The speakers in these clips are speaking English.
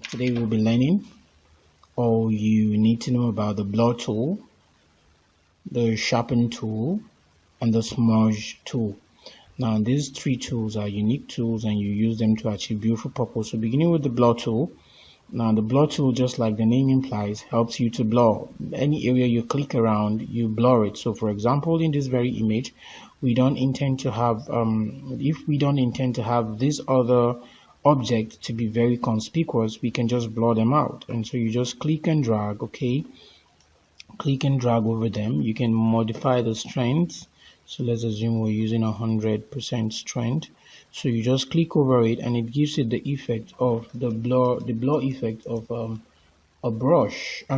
Today we'll be learning all you need to know about the blur tool, the Sharpen tool, and the Smudge tool. Now these three tools are unique tools and you use them to achieve beautiful purpose. So beginning with the blur tool. Now the blur tool, just like the name implies, helps you to blur. Any area you click around, you blur it. So for example, in this very image, we don't intend to have, if we don't intend to have this other object to be very conspicuous, we can just blur them out. And so you just click and drag, okay? Click and drag over them. You can modify the strength. So let's assume we're using 100% strength. So you just click over it and it gives it the effect of the blur effect of a brush, a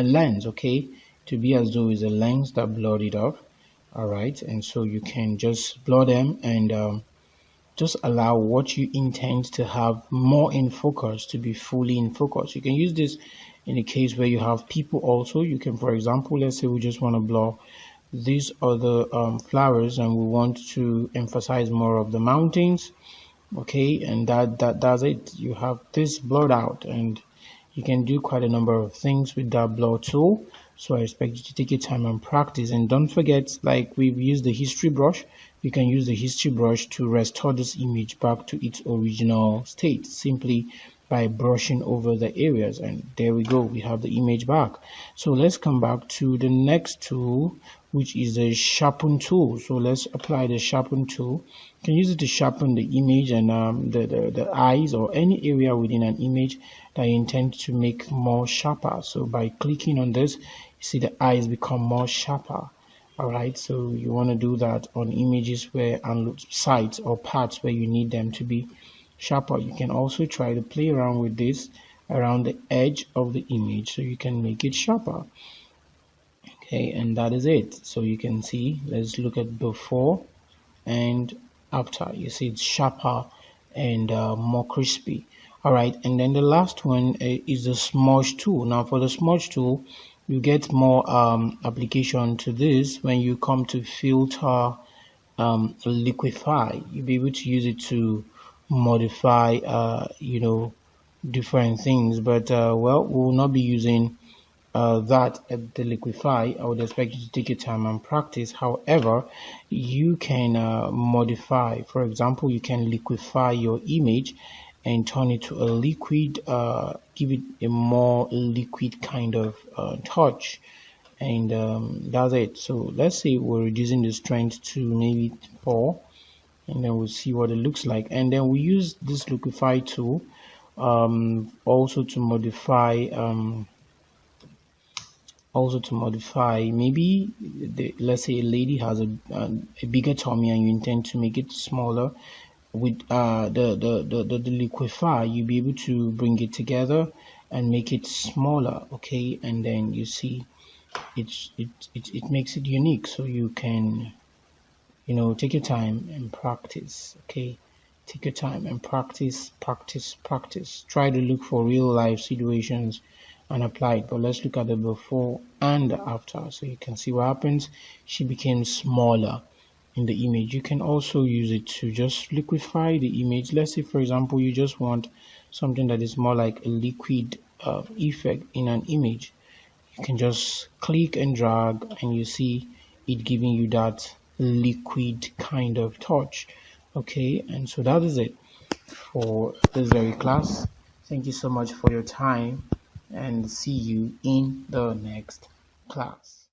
lens, okay, to be as though it's a lens that blurred it off. All right, and so you can just blur them and just allow what you intend to have more in focus to be fully in focus. You can use this in a case where you have people also. You can, for example, let's say we just want to blur these other flowers and we want to emphasize more of the mountains, okay, and that's it. You have this blurred out and you can do quite a number of things with that blur tool. So I expect you to take your time and practice, and don't forget, like we've used the history brush, you can use the history brush to restore this image back to its original state simply by brushing over the areas, and there we go, we have the image back. So let's come back to the next tool, which is the Sharpen tool. So let's apply the Sharpen tool. You can use it to sharpen the image and the eyes or any area within an image that you intend to make more sharper. So by clicking on this, you see the eyes become more sharper. All right, so you want to do that on images where and sites or parts where you need them to be sharper. You can also try to play around with this around the edge of the image so you can make it sharper. Okay, and that is it. So you can see, let's look at before and after. You see it's sharper and more crispy. All right, and then the last one is the Smudge tool. Now for the Smudge tool, you get more application to this when you come to filter Liquify. You'll be able to use it to modify different things, but well, we will not be using that at the Liquify. I would expect you to take your time and practice. However, you can modify. For example, you can liquefy your image and turn it to a liquid, give it a more liquid kind of touch, and that's it. So let's say we're reducing the strength to maybe 4, and then we'll see what it looks like. And then we use this Liquify tool also to modify maybe let's say a lady has a bigger tummy and you intend to make it smaller. With the Liquify, you'll be able to bring it together and make it smaller, okay, and then you see it makes it unique. So you can take your time and practice, okay, take your time and practice. Try to look for real life situations and apply it. But let's look at the before and the after so you can see what happens. She became smaller in the image. You can also use it to just liquefy the image. Let's say, for example, you just want something that is more like a liquid effect in an image. You can just click and drag and you see it giving you that liquid kind of touch, okay. And so that is it for this very class. Thank you so much for your time and see you in the next class.